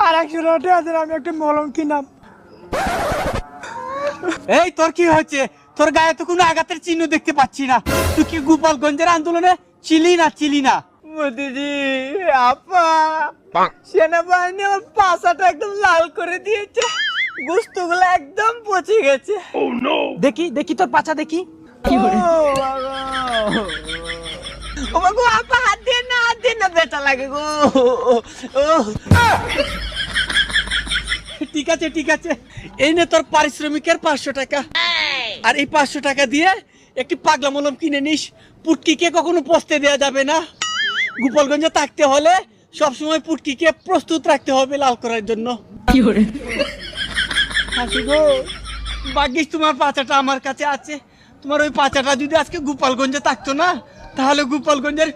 আর 100 টাকা দিয়ে আমি একটা মলম কিনাম। এই তোর কি হয়েছে? তোর গায়ে তো কোনো আঘাতের চিহ্ন দেখতে পাচ্ছি না। তুই কি গোপালগঞ্জের আন্দোলনে ছিলি না? মোদিজি, আপা সেনাবাহিনী আমার পাছাটা একদম লাল করে দিয়েছে, গোস্তগুলো একদম পচে গেছে। দেখি তোর পাছা দেখি। ও গো আপা, হাত দিয়ে না ব্যথা লাগে গো। ঠিক আছে, এই নে তোর পারিশ্রমিকের 500 টাকা। আর এই 500 টাকা দিয়ে একটি পাগলা মলম কিনে নিস। পুটকিকে কখনো পচতে দেওয়া যাবে না। গোপালগঞ্জে থাকতে হলে সবসময় পুটকিকে প্রস্তুত রাখতে হবে লাল করার জন্য। হাসি গো, ভাগ্যিস তোমার পাচাটা আমার কাছে আছে। তোমার ওই পাচাটা যদি আজকে গোপালগঞ্জে থাকতো না, তাহলে গোপালগঞ্জের